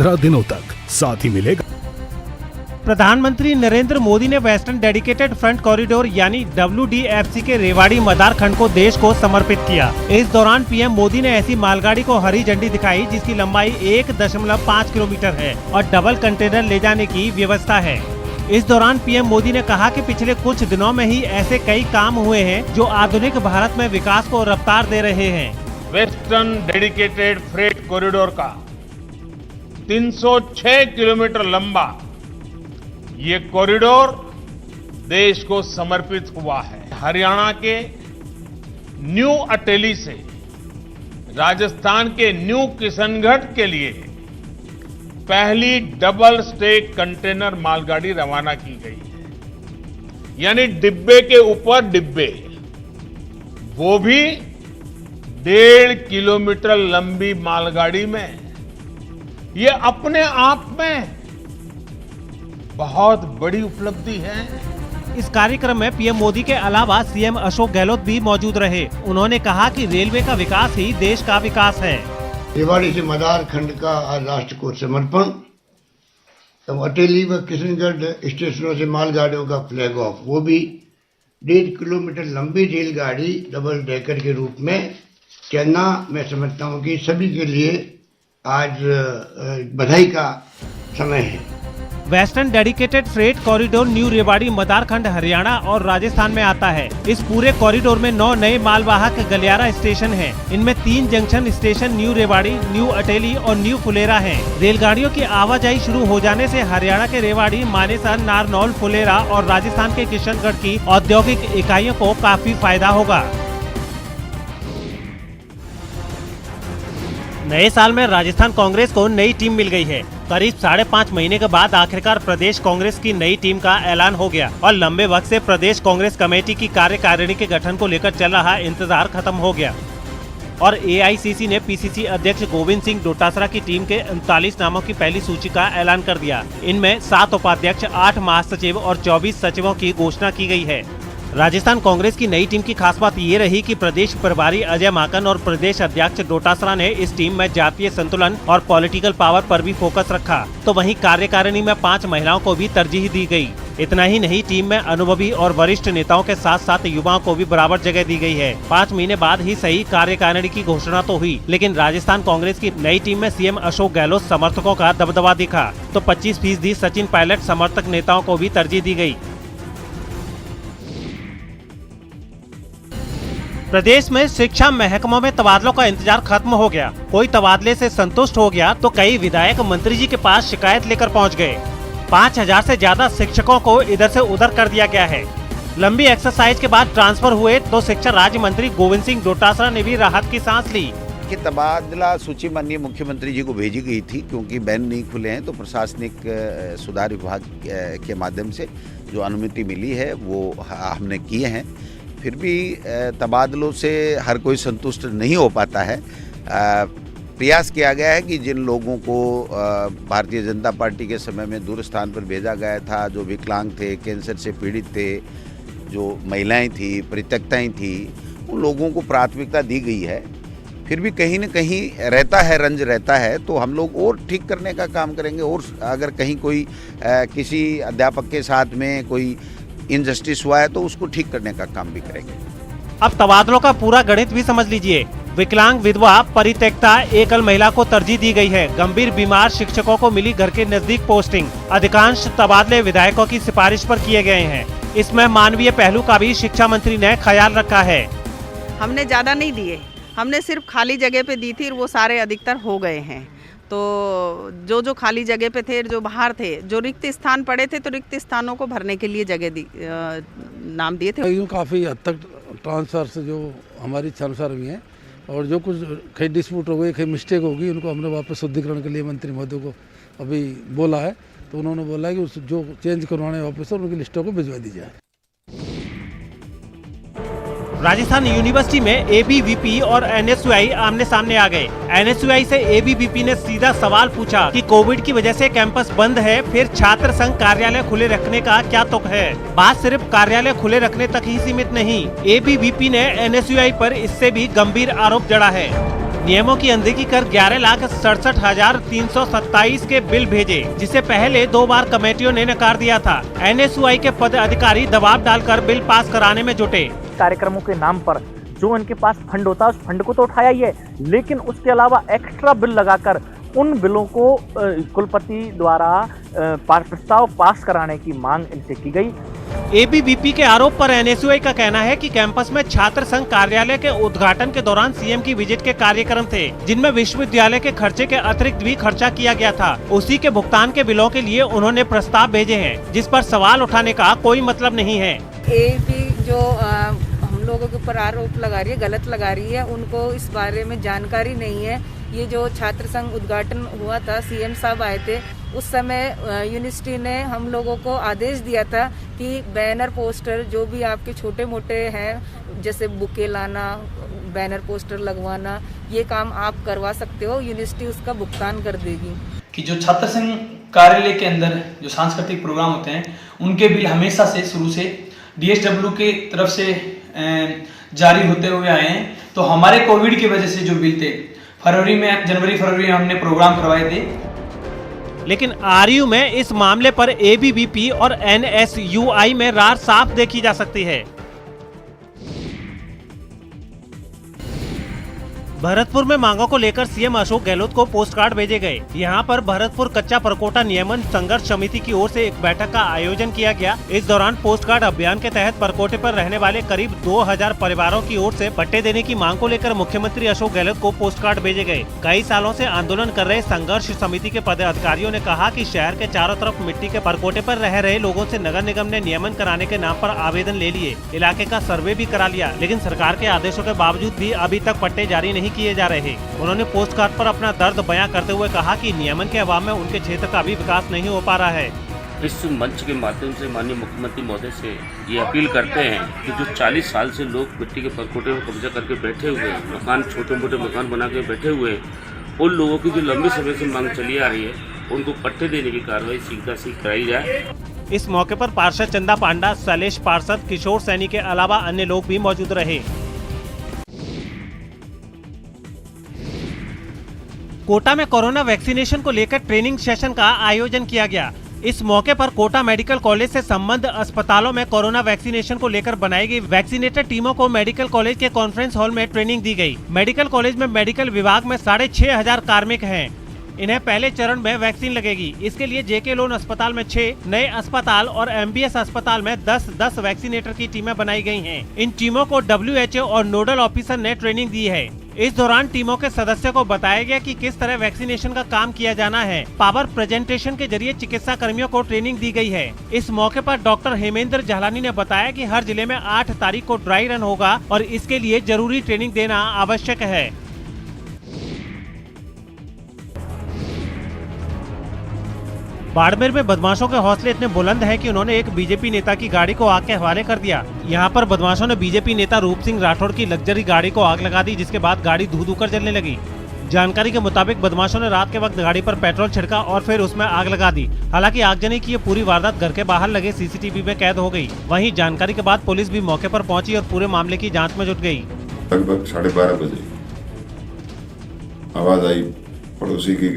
15 दिनों तक साथ ही मिलेगा। प्रधानमंत्री नरेंद्र मोदी ने वेस्टर्न डेडिकेटेड फ्रंट कॉरिडोर यानी WDFC के रेवाड़ी मदार खंड को देश को समर्पित किया। इस दौरान पीएम मोदी ने ऐसी मालगाड़ी को हरी झंडी दिखाई जिसकी लंबाई 1.5 किलोमीटर है और डबल कंटेनर ले जाने की व्यवस्था है। इस दौरान पीएम मोदी ने कहा कि पिछले कुछ दिनों में ही ऐसे कई काम हुए हैं जो आधुनिक भारत में विकास को रफ्तार दे रहे हैं। वेस्टर्न डेडिकेटेड फ्रेट कॉरिडोर का 306 किलोमीटर लंबा ये कॉरिडोर देश को समर्पित हुआ है। हरियाणा के न्यू अटेली से राजस्थान के न्यू किशनगढ़ के लिए पहली डबल स्टेक कंटेनर मालगाड़ी रवाना की गई है, यानी डिब्बे के ऊपर डिब्बे, वो भी 1.5 किलोमीटर लंबी मालगाड़ी में। ये अपने आप में बहुत बड़ी उपलब्धि है। इस कार्यक्रम में पीएम मोदी के अलावा सीएम अशोक गहलोत भी मौजूद रहे। उन्होंने कहा कि रेलवे का विकास ही देश का विकास है। रेवाड़ी से मदार खंड का आज राष्ट्र को समर्पण, तब अटेली व किशनगढ़ स्टेशनों से मालगाड़ियों का फ्लैग ऑफ, वो भी 1.5 किलोमीटर लंबी रेलगाड़ी डबल डेकर के रूप में कहना, मैं समझता हूँ कि सभी के लिए आज बधाई का समय है। Western dedicated freight corridor new Rewari Madar खंड हरियाणा और राजस्थान में आता है। इस पूरे कॉरिडोर में 9 नए मालवाहक गलियारा स्टेशन हैं। इनमें 3 junction station new Rewari, new Ateli और न्यू फुलेरा हैं। रेलगाड़ियों की आवाजाही शुरू हो जाने से हरियाणा के रेवाड़ी, मानेसर, नारनौल, फुलेरा और राजस्थान के किशनगढ़ की औद्योगिक इकाइयों को काफी फायदा होगा। नए साल में राजस्थान कांग्रेस को नई टीम मिल गई है। करीब 5.5 महीने के बाद आखिरकार प्रदेश कांग्रेस की नई टीम का ऐलान हो गया और लंबे वक्त से प्रदेश कांग्रेस कमेटी की कार्यकारिणी के गठन को लेकर चल रहा इंतजार खत्म हो गया और AICC ने PCC अध्यक्ष गोविंद सिंह डोटासरा की टीम के 39 नामों की पहली सूची का ऐलान कर दिया। इनमें 7 उपाध्यक्ष, 8 महासचिव और 24 सचिवों की घोषणा की गई है। राजस्थान कांग्रेस की नई टीम की खास बात ये रही कि प्रदेश प्रभारी अजय माकन और प्रदेश अध्यक्ष डोटासरा ने इस टीम में जातीय संतुलन और पॉलिटिकल पावर पर भी फोकस रखा, तो वहीं कार्यकारिणी में 5 महिलाओं को भी तरजीह दी गई। इतना ही नहीं, टीम में अनुभवी और वरिष्ठ नेताओं के साथ साथ युवाओं को भी बराबर जगह दी गई है। 5 महीने बाद ही सही कार्यकारिणी की घोषणा तो हुई, लेकिन राजस्थान कांग्रेस की नई टीम में सीएम अशोक गहलोत समर्थकों का दबदबा दिखा, तो 25% सचिन पायलट समर्थक नेताओं को भी तरजीह दी गई। प्रदेश में शिक्षा महकमों में तबादलों का इंतजार खत्म हो गया। कोई तबादले से संतुष्ट हो गया तो कई विधायक मंत्री जी के पास शिकायत लेकर पहुंच गए। 5000 से ज्यादा शिक्षकों को इधर से उधर कर दिया गया है। लंबी एक्सरसाइज के बाद ट्रांसफर हुए तो शिक्षा राज्य मंत्री गोविंद सिंह डोटासरा ने भी राहत की सांस ली। कि तबादला सूची माननीय मुख्यमंत्री जी को भेजी गई थी, क्योंकि बैन नहीं खुले हैं तो प्रशासनिक सुधार विभाग के माध्यम से जो अनुमति मिली है वो हमने किए हैं। फिर भी तबादलों से हर कोई संतुष्ट नहीं हो पाता है। प्रयास किया गया है कि जिन लोगों को भारतीय जनता पार्टी के समय में दूर स्थान पर भेजा गया था, जो विकलांग थे, कैंसर से पीड़ित थे, जो महिलाएं थी, परित्यक्ताएं थी, उन लोगों को प्राथमिकता दी गई है। फिर भी कहीं न कहीं रहता है, रंज रहता है, तो हम लोग और ठीक करने का काम करेंगे। और अगर कहीं कोई किसी अध्यापक के साथ में कोई इनजस्टिस हुआ है तो उसको ठीक करने का काम भी करेंगे। अब तबादलों का पूरा गणित भी समझ लीजिए। विकलांग, विधवा, परित्यक्ता, एकल महिला को तरजीह दी गई है। गंभीर बीमार शिक्षकों को मिली घर के नजदीक पोस्टिंग। अधिकांश तबादले विधायकों की सिफारिश पर किए गए हैं। इसमें मानवीय पहलू का भी शिक्षा मंत्री ने ख्याल रखा है। हमने ज्यादा नहीं दिए, हमने सिर्फ खाली जगह पे दी थी और वो सारे अधिकतर हो गए हैं। तो जो खाली जगह पे थे, जो बाहर थे, जो रिक्त स्थान पड़े थे, तो रिक्त स्थानों को भरने के लिए जगह नाम दिए थे। यूँ काफ़ी हद तक ट्रांसफर से जो हमारी इच्छा अनुसार हुई हैं, और जो कुछ कई डिस्प्यूट हो गई, कई मिस्टेक होगी, उनको हमने वापस शुद्धिकरण के लिए मंत्री महोदय को अभी बोला है। तो उन्होंने बोला है कि उस जो चेंज करवाने ऑफिसर उनकी लिस्टों को भिजवा दी जाए। राजस्थान यूनिवर्सिटी में ABVP और NSUI आमने सामने आ गए। NSUI से ABVP ने सीधा सवाल पूछा कि कोविड की वजह से कैंपस बंद है, फिर छात्र संघ कार्यालय खुले रखने का क्या तुक है। बात सिर्फ कार्यालय खुले रखने तक ही सीमित नहीं, ABVP ने NSUI पर इससे भी गंभीर आरोप जड़ा है। नियमों की अनदेखी कर 11,67,327 के बिल भेजे, जिसे पहले 2 बार कमेटियों ने नकार दिया था। NSUI के पद अधिकारी दबाव डालकर बिल पास कराने में जुटे। कार्यक्रमों के नाम पर जो इनके पास फंड होता है उस फंड को तो उठाया ही है, लेकिन उसके अलावा एक्स्ट्रा बिल लगाकर उन बिलों को कुलपति द्वारा प्रस्ताव पास कराने की मांग इनसे की गई। ABVP के आरोप पर NSUI का कहना है कि कैंपस में छात्र संघ कार्यालय के उद्घाटन के दौरान CM की विजिट के कार्यक्रम थे, जिनमें विश्वविद्यालय के खर्चे के अतिरिक्त भी खर्चा किया गया था। उसी के भुगतान के बिलों के लिए उन्होंने प्रस्ताव भेजे हैं, जिस पर सवाल उठाने का कोई मतलब नहीं है। AB जो हम लोगों के ऊपर आरोप लगा रही है, गलत लगा रही है, उनको इस बारे में जानकारी नहीं है। ये जो छात्र संघ उद्घाटन हुआ था, CM साहब आए थे, उस समय यूनिवर्सिटी ने हम लोगों को आदेश दिया था कि बैनर पोस्टर जो भी आपके छोटे मोटे हैं, जैसे बुके लाना, बैनर पोस्टर लगवाना, ये काम आप करवा सकते हो, यूनिवर्सिटी उसका भुगतान कर देगी। कि जो छात्र संघ कार्यालय के अंदर जो सांस्कृतिक प्रोग्राम होते हैं, उनके बिल हमेशा से शुरू से DSW के तरफ से जारी होते हुए आए हैं। तो हमारे कोविड की वजह से जो बिल थे, जनवरी फरवरी में हमने प्रोग्राम करवाए थे, लेकिन RU में इस मामले पर ABVP और NSUI में रार साफ देखी जा सकती है। भरतपुर में मांगों को लेकर CM अशोक गहलोत को पोस्ट कार्ड भेजे गए। यहां पर भरतपुर कच्चा परकोटा नियमन संघर्ष समिति की ओर से एक बैठक का आयोजन किया गया। इस दौरान पोस्ट कार्ड अभियान के तहत परकोटे पर रहने वाले करीब 2000 परिवारों की ओर से पट्टे देने की मांग को लेकर मुख्यमंत्री अशोक गहलोत को पोस्ट कार्ड भेजे गए। कई सालों से आंदोलन कर रहे संघर्ष समिति के पदाधिकारियों ने कहा कि शहर के चारों तरफ मिट्टी के परकोटे पर रह रहे लोगों से नगर निगम ने नियमन कराने के नाम पर आवेदन ले लिए, इलाके का सर्वे भी करा लिया, लेकिन सरकार के आदेशों के बावजूद भी अभी तक पट्टे जारी नहीं किए जा रहे। उन्होंने पोस्ट कार्ड पर अपना दर्द बयां करते हुए कहा कि नियमन के अभाव में उनके क्षेत्र का भी विकास नहीं हो पा रहा है। इस मंच के माध्यम से माननीय मुख्यमंत्री महोदय से ये अपील करते हैं कि जो 40 साल से लोग मिट्टी के परकोटे में कब्जा करके बैठे हुए हैं, मकान छोटे मोटे मकान बना के बैठे हुए हैं, उन लोगों की जो लंबे समय से मांग चली आ रही है, उनको पट्टे देने की कार्रवाई शीघ्र कराई जाए। इस मौके पर पार्षद चंदा पांडा, शैलेश पार्षद, किशोर सैनी के अलावा अन्य लोग भी मौजूद रहे। कोटा में कोरोना वैक्सीनेशन को लेकर ट्रेनिंग सेशन का आयोजन किया गया। इस मौके पर कोटा मेडिकल कॉलेज से संबद्ध अस्पतालों में कोरोना वैक्सीनेशन को लेकर बनाई गई वैक्सीनेटर टीमों को मेडिकल कॉलेज के कॉन्फ्रेंस हॉल में ट्रेनिंग दी गई। मेडिकल कॉलेज में मेडिकल विभाग में 6500 कार्मिक हैं। इन्हें पहले चरण में वैक्सीन लगेगी। इसके लिए JK लोन अस्पताल में 6, नए अस्पताल और MBS अस्पताल में 10 वैक्सीनेटर की टीमें बनाई गई हैं। इन टीमों को WHO और नोडल ऑफिसर ने ट्रेनिंग दी है। इस दौरान टीमों के सदस्यों को बताया गया कि किस तरह वैक्सीनेशन का काम किया जाना है। पावर प्रेजेंटेशन के जरिए चिकित्सा कर्मियों को ट्रेनिंग दी गई है। इस मौके पर डॉक्टर हेमेंद्र झालानी ने बताया कि हर जिले में 8 तारीख को ड्राई रन होगा और इसके लिए जरूरी ट्रेनिंग देना आवश्यक है। बाड़मेर में बदमाशों के हौसले इतने बुलंद हैं कि उन्होंने एक बीजेपी नेता की गाड़ी को आग के हवाले कर दिया। यहां पर बदमाशों ने बीजेपी नेता रूप सिंह राठौड़ की लग्जरी गाड़ी को आग लगा दी, जिसके बाद गाड़ी धू कर जलने लगी। जानकारी के मुताबिक बदमाशों ने रात के वक्त गाड़ी पर पेट्रोल छिड़का और फिर उसमें आग लगा दी। हालांकि आगजनी की ये पूरी वारदात घर के बाहर लगे CCTV में कैद हो गई। वहीं जानकारी के बाद पुलिस भी मौके पर पहुंची और पूरे मामले की जाँच में जुट गयी। लगभग 12:30 बजे आवाज आई पड़ोसी की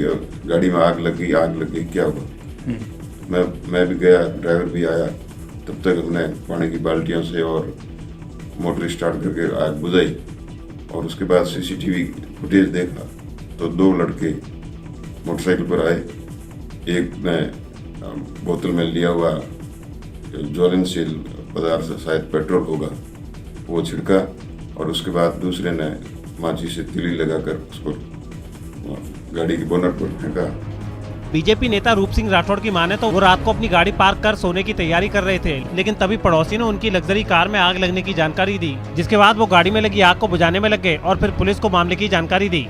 गाड़ी में आग लग गई, क्या हुआ? मैं भी गया, ड्राइवर भी आया। तब तक हमने पानी की बाल्टियों से और मोटर स्टार्ट करके आग बुझाई और उसके बाद CCTV फुटेज देखा तो 2 लड़के मोटरसाइकिल पर आए। एक ने बोतल में लिया हुआ ज्वलनशील पदार्थ, शायद पेट्रोल होगा, वो छिड़का और उसके बाद दूसरे ने माची से तीली लगाकर उसको गाड़ी की बोनट पर फेंका। बीजेपी नेता रूप सिंह राठौड़ की माने तो वो रात को अपनी गाड़ी पार्क कर सोने की तैयारी कर रहे थे, लेकिन तभी पड़ोसी ने उनकी लग्जरी कार में आग लगने की जानकारी दी, जिसके बाद वो गाड़ी में लगी आग को बुझाने में लग गए और फिर पुलिस को मामले की जानकारी दी।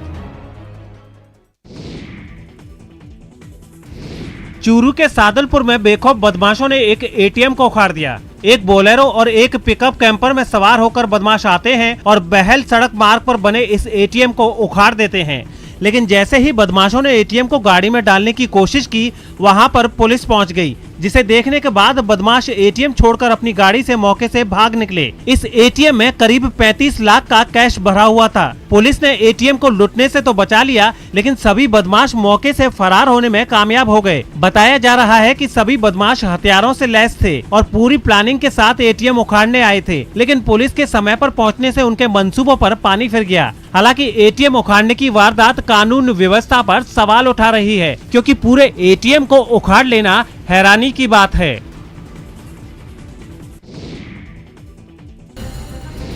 चूरू के सादलपुर में बेखौफ बदमाशों ने एक ATM को उखाड़ दिया। एक बोलेरो और एक पिकअप कैंपर में सवार होकर बदमाश आते हैं और बहल सड़क मार्ग पर बने इस ATM को उखाड़ देते हैं, लेकिन जैसे ही बदमाशों ने ATM को गाड़ी में डालने की कोशिश की, वहां पर पुलिस पहुंच गई। जिसे देखने के बाद बदमाश एटीएम छोड़कर अपनी गाड़ी से मौके से भाग निकले। इस एटीएम में करीब 35 लाख का कैश भरा हुआ था। पुलिस ने एटीएम को लूटने से तो बचा लिया, लेकिन सभी बदमाश मौके से फरार होने में कामयाब हो गए। बताया जा रहा है कि सभी बदमाश हथियारों से लैस थे और पूरी प्लानिंग के साथ एटीएम उखाड़ने आए थे, लेकिन पुलिस के समय पर पहुंचने से उनके मंसूबों पर पानी फिर गया। हालांकि एटीएम उखाड़ने की वारदात कानून व्यवस्था पर सवाल उठा रही है, क्योंकि पूरे एटीएम को उखाड़ लेना हैरानी की बात है।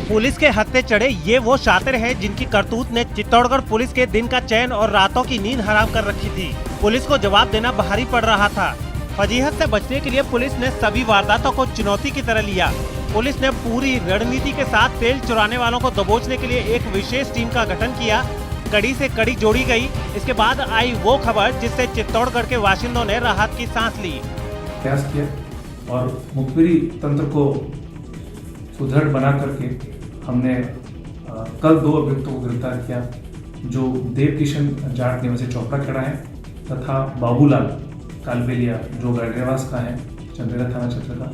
पुलिस के हत्थे चढ़े ये वो शातिर हैं जिनकी करतूत ने चित्तौड़गढ़ पुलिस के दिन का चैन और रातों की नींद हराम कर रखी थी। पुलिस को जवाब देना भारी पड़ रहा था। फजीहत से बचने के लिए पुलिस ने सभी वारदातों को चुनौती की तरह लिया। पुलिस ने पूरी रणनीति के साथ तेल चुराने वालों को दबोचने के लिए एक विशेष टीम का गठन किया। कड़ी से कड़ी जोड़ी गई। इसके बाद आई वो खबर जिससे चित्तौड़गढ़ के बाशिंदों ने राहत की सांस ली। प्रयास किया और मुखबिरी तंत्र को सुदृढ़ बना करके हमने कल 2 अभियुक्तों को गिरफ्तार किया, जो देव किशन जाट निवासी चोपड़ा खड़ा है तथा बाबूलाल कालबेलिया जो गाड़ियावास का है, चंदेरा थाना क्षेत्र का।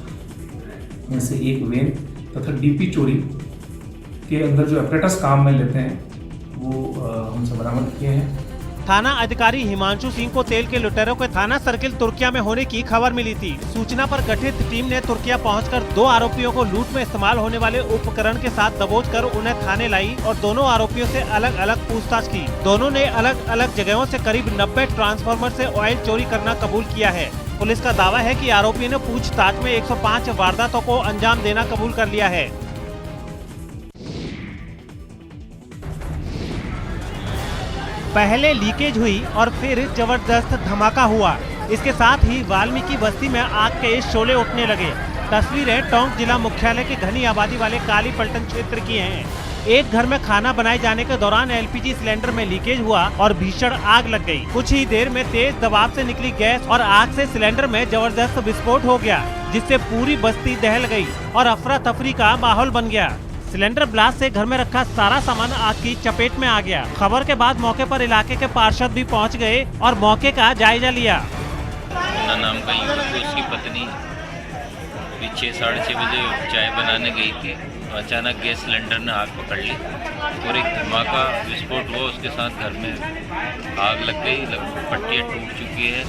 इनसे एक वेन तथा डीपी चोरी के अंदर जो अपरेटस काम में लेते हैं वो हमसे बरामद किए हैं। थाना अधिकारी हिमांशु सिंह को तेल के लुटेरों के थाना सर्किल तुर्किया में होने की खबर मिली थी। सूचना पर गठित टीम ने तुर्किया पहुंचकर 2 आरोपियों को लूट में इस्तेमाल होने वाले उपकरण के साथ दबोचकर उन्हें थाने लाई और दोनों आरोपियों से अलग अलग पूछताछ की। दोनों ने अलग अलग जगहों से करीब 90 ट्रांसफार्मर से ऑयल चोरी करना कबूल किया है। पुलिस का दावा है कि आरोपी ने पूछताछ में 105 वारदातों को अंजाम देना कबूल कर लिया है। पहले लीकेज हुई और फिर जबरदस्त धमाका हुआ। इसके साथ ही वाल्मीकि बस्ती में आग के शोले उठने लगे। तस्वीरें टोंक जिला मुख्यालय की घनी आबादी वाले काली पलटन क्षेत्र की हैं। एक घर में खाना बनाए जाने के दौरान एलपीजी सिलेंडर में लीकेज हुआ और भीषण आग लग गई। कुछ ही देर में तेज दबाव से निकली गैस और आग से सिलेंडर में जबरदस्त विस्फोट हो गया, जिससे पूरी बस्ती दहल गई और अफरा तफरी का माहौल बन गया। सिलेंडर ब्लास्ट से घर में रखा सारा सामान आग की चपेट में आ गया। खबर के बाद मौके पर इलाके के पार्षद भी पहुंच गए और मौके का जायजा लिया। नाम का युवक, उसकी पत्नी 6-6:30 बजे चाय बनाने गई थी तो अचानक गैस सिलेंडर ने आग पकड़ ली और एक धमाका विस्फोट हुआ। उसके साथ घर में आग लग गई, पट्टियाँ टूट चुकी है।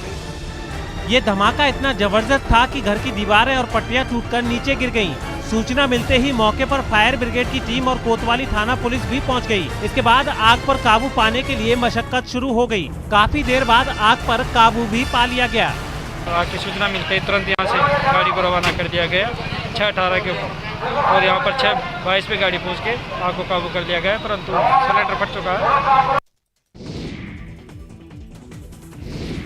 ये धमाका इतना जबरदस्त था कि घर की दीवारें और पट्टियां टूटकर नीचे गिर गईं। सूचना मिलते ही मौके पर फायर ब्रिगेड की टीम और कोतवाली थाना पुलिस भी पहुंच गई। इसके बाद आग पर काबू पाने के लिए मशक्कत शुरू हो गई। काफी देर बाद आग पर काबू भी पा लिया गया। आग की सूचना मिलते ही तुरंत यहाँ से गाड़ी को रवाना कर दिया गया 6:18 के ऊपर और यहाँ पर 6:22 पे गाड़ी पहुँच के आग को काबू कर लिया गया, परंतु सिलेंडर फट चुका है।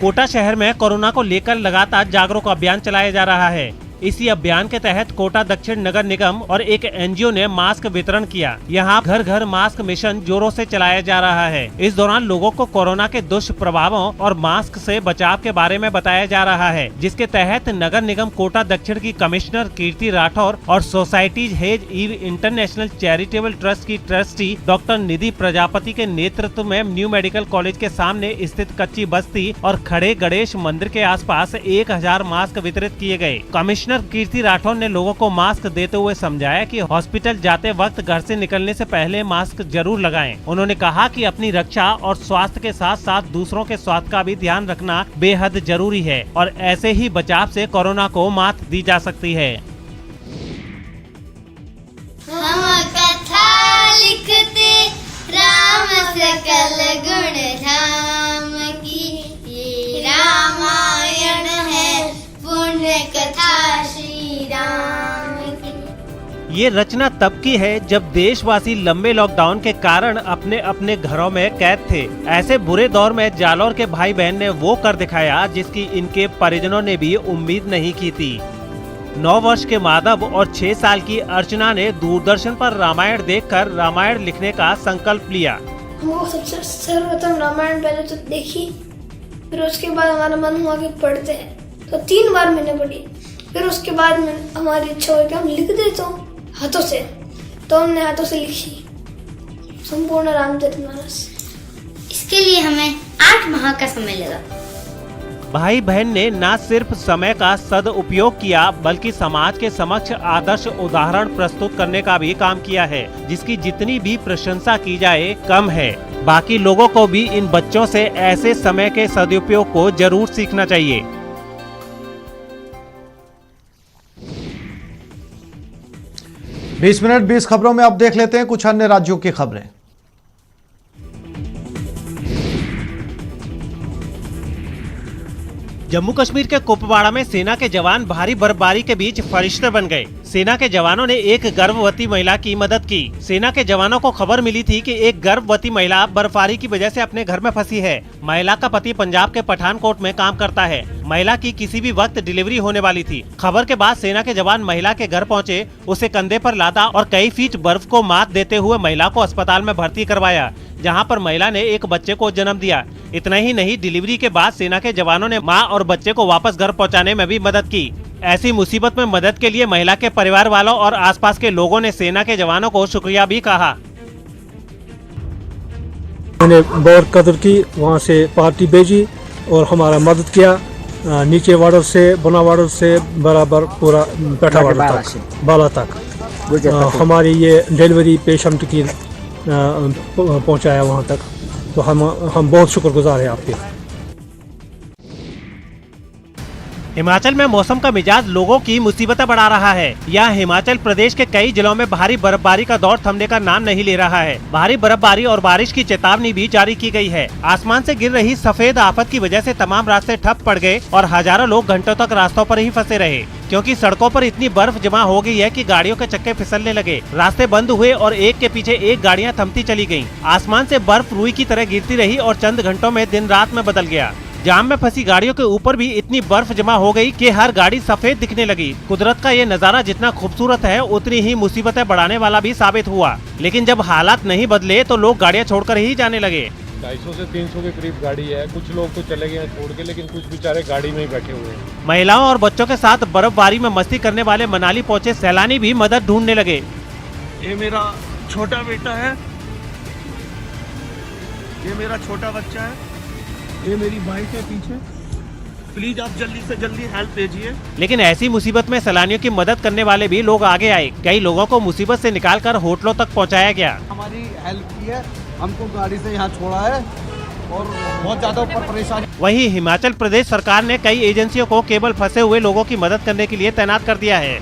कोटा शहर में कोरोना को लेकर लगातार जागरूक अभियान चलाया जा रहा है। इसी अभियान के तहत कोटा दक्षिण नगर निगम और एक एनजीओ ने मास्क वितरण किया। यहाँ घर घर मास्क मिशन जोरों से चलाया जा रहा है। इस दौरान लोगों को कोरोना के दुष्प्रभावों और मास्क से बचाव के बारे में बताया जा रहा है, जिसके तहत नगर निगम कोटा दक्षिण की कमिश्नर कीर्ति राठौर और सोसाइटीज हेज ईव इंटरनेशनल चैरिटेबल ट्रस्ट की ट्रस्टी डॉक्टर निधि प्रजापति के नेतृत्व में न्यू मेडिकल कॉलेज के सामने स्थित कच्ची बस्ती और खड़े गणेश मंदिर के आसपास 1000 मास्क वितरित किए गए। कमिश्नर कीर्ति राठौर ने लोगों को मास्क देते हुए समझाया कि हॉस्पिटल जाते वक्त घर से निकलने से पहले मास्क जरूर लगाएं। उन्होंने कहा कि अपनी रक्षा और स्वास्थ्य के साथ साथ दूसरों के स्वास्थ्य का भी ध्यान रखना बेहद जरूरी है और ऐसे ही बचाव से कोरोना को मात दी जा सकती है। हम कथा लिखते राम सकल गुण धाम की, ये रामायण है पुण्य कथा श्री राम की। ये रचना तब की है जब देशवासी लंबे लॉकडाउन के कारण अपने अपने घरों में कैद थे। ऐसे बुरे दौर में जालौर के भाई बहन ने वो कर दिखाया जिसकी इनके परिजनों ने भी उम्मीद नहीं की थी। 9 वर्ष के माधव और 6 साल की अर्चना ने दूरदर्शन पर रामायण देखकर रामायण लिखने का संकल्प लिया। हमको सबसे सर्वप्रथम रामायण पहले तो देखी, फिर उसके बाद हमारा मन हुआ कि पढ़ते हैं, तो 3 बार मैंने पढ़ी। फिर उसके बाद में हमारी इच्छा हुई कि हम लिख देते हो हाथों से, तो हमने हाथों से लिखी संपूर्ण रामचरितमानस। इसके लिए हमें 8 माह का समय लगा। भाई बहन ने न सिर्फ समय का सदुपयोग किया बल्कि समाज के समक्ष आदर्श उदाहरण प्रस्तुत करने का भी काम किया है, जिसकी जितनी भी प्रशंसा की जाए कम है। बाकी लोगों को भी इन बच्चों से ऐसे समय के सदुपयोग को जरूर सीखना चाहिए। 20 मिनट 20 खबरों में अब देख लेते हैं कुछ अन्य राज्यों की खबरें। जम्मू कश्मीर के कुपवाड़ा में सेना के जवान भारी बर्फबारी के बीच फरिश्ते बन गए। सेना के जवानों ने एक गर्भवती महिला की मदद की। सेना के जवानों को खबर मिली थी कि एक गर्भवती महिला बर्फबारी की वजह से अपने घर में फंसी है। महिला का पति पंजाब के पठानकोट में काम करता है। महिला की किसी भी वक्त डिलीवरी होने वाली थी। खबर के बाद सेना के जवान महिला के घर पहुंचे, उसे कंधे पर लादा और कई फीट बर्फ को मात देते हुए महिला को अस्पताल में भर्ती करवाया, जहां पर महिला ने एक बच्चे को जन्म दिया। इतना ही नहीं, डिलीवरी के बाद सेना के जवानों ने मां और बच्चे को वापस घर पहुंचाने में भी मदद की। ऐसी मुसीबत में मदद के लिए महिला के परिवार वालों और आसपास के लोगों ने सेना के जवानों को शुक्रिया भी कहा। मैंने बहुत कदर की, वहाँ से पार्टी भेजी और हमारा मदद किया। नीचे वार्डर से बना वार्डर से बराबर पूरा बैठा वार्डर तक बाला तक हमारी ये डिलीवरी पेशेंट की पहुंचाया वहां तक। तो हम बहुत शुक्रगुजार हैं आपके। हिमाचल में मौसम का मिजाज लोगों की मुसीबतें बढ़ा रहा है। यहाँ हिमाचल प्रदेश के कई जिलों में भारी बर्फबारी का दौर थमने का नाम नहीं ले रहा है। भारी बर्फबारी और बारिश की चेतावनी भी जारी की गई है। आसमान से गिर रही सफेद आफत की वजह से तमाम रास्ते ठप पड़ गए और हजारों लोग घंटों तक रास्तों पर ही फंसे रहे, क्योंकि सड़कों पर इतनी बर्फ जमा हो गई है कि गाड़ियों के चक्के फिसलने लगे। रास्ते बंद हुए और एक के पीछे एक गाड़ियां थमती चली गईं। आसमान से बर्फ रुई की तरह गिरती रही और चंद घंटों में दिन रात में बदल गया। जाम में फंसी गाड़ियों के ऊपर भी इतनी बर्फ जमा हो गई कि हर गाड़ी सफेद दिखने लगी। कुदरत का ये नजारा जितना खूबसूरत है उतनी ही मुसीबतें बढ़ाने वाला भी साबित हुआ। लेकिन जब हालात नहीं बदले तो लोग गाड़ियां छोड़कर ही जाने लगे। 250 से 300 के करीब गाड़ी है। कुछ लोग तो चले गए छोड़ के, लेकिन कुछ बेचारे गाड़ी में ही बैठे हुए हैं। महिलाओं और बच्चों के साथ बर्फबारी में मस्ती करने वाले मनाली पहुँचे सैलानी भी मदद ढूंढने लगे। ये मेरा छोटा बेटा है, ये मेरा छोटा बच्चा है, ये मेरी बाइक है पीछे। प्लीज आप जल्दी से जल्दी हेल्प भेजिए। लेकिन ऐसी मुसीबत में सैलानियों की मदद करने वाले भी लोग आगे आए। कई लोगों को मुसीबत से निकालकर होटलों तक पहुंचाया गया। हमारी हेल्प की है, हमको गाड़ी से यहाँ छोड़ा है और बहुत ज्यादा ऊपर परेशानी। वहीं हिमाचल प्रदेश सरकार ने कई एजेंसियों को केवल फंसे हुए लोगों की मदद करने के लिए तैनात कर दिया है।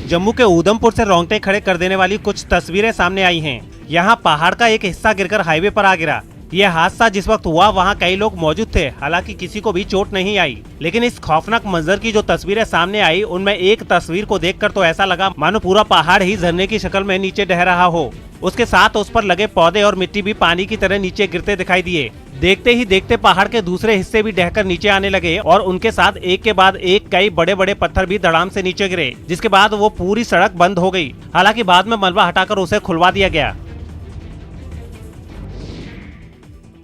जम्मू के ऊधमपुर से रोंगटे खड़े कर देने वाली कुछ तस्वीरें सामने आई हैं। यहाँ पहाड़ का एक हिस्सा गिरकर हाईवे पर आ गिरा। यह हादसा जिस वक्त हुआ वहाँ कई लोग मौजूद थे, हालांकि किसी को भी चोट नहीं आई। लेकिन इस खौफनाक मंजर की जो तस्वीरें सामने आई, उनमें एक तस्वीर को देखकर तो ऐसा लगा मानो पूरा पहाड़ ही झरने की शक्ल में नीचे बह रहा हो। उसके साथ उस पर लगे पौधे और मिट्टी भी पानी की तरह नीचे गिरते दिखाई दिए। देखते ही देखते पहाड़ के दूसरे हिस्से भी ढहकर नीचे आने लगे और उनके साथ एक के बाद एक कई बड़े बड़े पत्थर भी धड़ाम से नीचे गिरे, जिसके बाद वो पूरी सड़क बंद हो गई। हालांकि बाद में मलबा हटाकर उसे खुलवा दिया गया।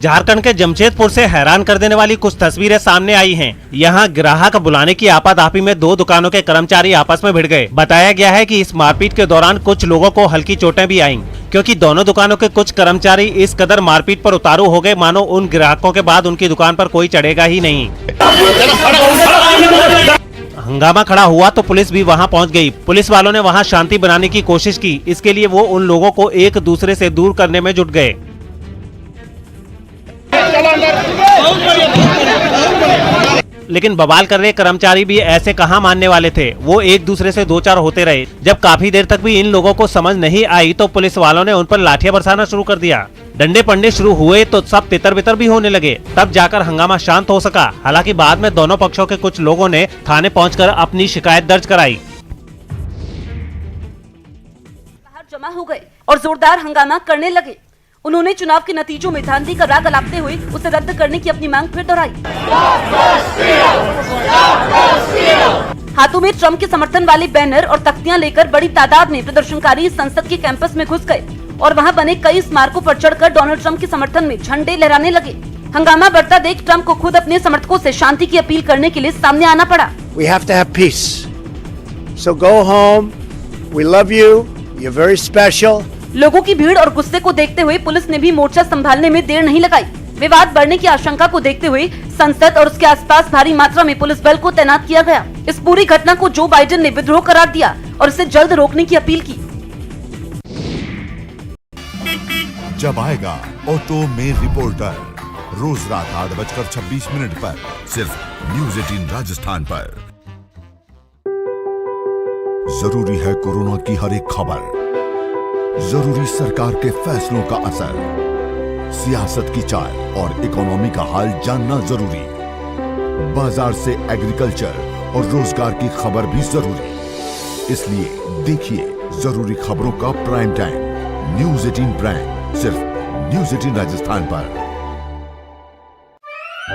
झारखंड के जमशेदपुर से हैरान कर देने वाली कुछ तस्वीरें सामने आई हैं। यहाँ ग्राहक बुलाने की आपाधापी में दो दुकानों के कर्मचारी आपस में भिड़ गए। बताया गया है कि इस मारपीट के दौरान कुछ लोगों को हल्की चोटें भी आईं, क्योंकि दोनों दुकानों के कुछ कर्मचारी इस कदर मारपीट पर उतारू हो गए मानो उन ग्राहकों के बाद उनकी दुकान पर कोई चढ़ेगा ही नहीं। हंगामा खड़ा हुआ तो पुलिस भी वहां पहुंच गई। पुलिस वालों ने वहां शांति बनाने की कोशिश की। इसके लिए वो उन लोगों को एक दूसरे से दूर करने में जुट गए। लेकिन बवाल कर रहे कर्मचारी भी ऐसे कहां मानने वाले थे। वो एक दूसरे से दो चार होते रहे। जब काफी देर तक भी इन लोगों को समझ नहीं आई तो पुलिस वालों ने उन पर लाठियां बरसाना शुरू कर दिया। डंडे पड़ने शुरू हुए तो सब तितर बितर भी होने लगे। तब जाकर हंगामा शांत हो सका। हालांकि बाद में दोनों पक्षों के कुछ लोगों ने थाने पहुंचकर अपनी शिकायत दर्ज कराई। जमा हो गए और जोरदार हंगामा करने लगे। उन्होंने चुनाव के नतीजों में धांधली का राग अलापते हुए उसे रद्द करने की अपनी मांग फिर दोहराई। हाथों में ट्रम्प के समर्थन वाले बैनर और तख्तियां लेकर बड़ी तादाद में प्रदर्शनकारी संसद के कैंपस में घुस गए और वहां बने कई स्मारकों पर चढ़कर डोनाल्ड ट्रम्प के समर्थन में झंडे लहराने लगे। हंगामा बढ़ता देख ट्रम्प को खुद अपने समर्थकों से शांति की अपील करने के लिए सामने आना पड़ा। We have to have peace. So go home. We love you. You're very special. लोगों की भीड़ और गुस्से को देखते हुए पुलिस ने भी मोर्चा संभालने में देर नहीं लगाई। विवाद बढ़ने की आशंका को देखते हुए संसद और उसके आसपास भारी मात्रा में पुलिस बल को तैनात किया गया। इस पूरी घटना को जो बाइडेन ने विद्रोह करार दिया और इसे जल्द रोकने की अपील की। जब आएगा ऑटो में रिपोर्टर, रोज रात 8:26 पर सिर्फ न्यूज़ 18 राजस्थान पर। जरूरी है कोरोना की हर एक खबर, जरूरी सरकार के फैसलों का असर, सियासत की चाल और इकोनॉमी का हाल जानना जरूरी, बाजार से एग्रीकल्चर और रोजगार की खबर भी जरूरी। इसलिए देखिए जरूरी खबरों का प्राइम टाइम न्यूज़ 18 प्राइम, सिर्फ न्यूज़ 18 राजस्थान पर।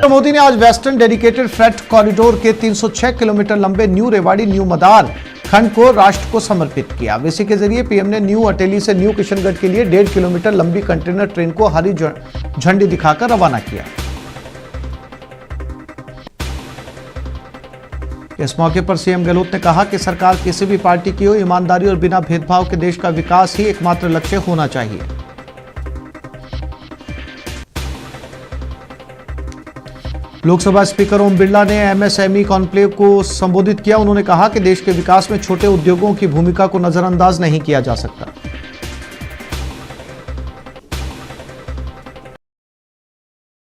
मोदी ने आज वेस्टर्न डेडिकेटेड फ्रेट कॉरिडोर के 306 किलोमीटर लंबे न्यू रेवाड़ी न्यू मदार खंड को राष्ट्र को समर्पित किया। वेसी के जरिए पीएम ने न्यू अटेली से न्यू किशनगढ़ के लिए 1.5 किलोमीटर लंबी कंटेनर ट्रेन को हरी झंडी दिखाकर रवाना किया। इस मौके पर सीएम गहलोत ने कहा कि सरकार किसी भी पार्टी की हो, ईमानदारी और बिना भेदभाव के देश का विकास ही एकमात्र लक्ष्य होना चाहिए। लोकसभा स्पीकर ओम बिरला ने एमएसएमई कॉन्क्लेव को संबोधित किया। उन्होंने कहा कि देश के विकास में छोटे उद्योगों की भूमिका को नजरअंदाज नहीं किया जा सकता।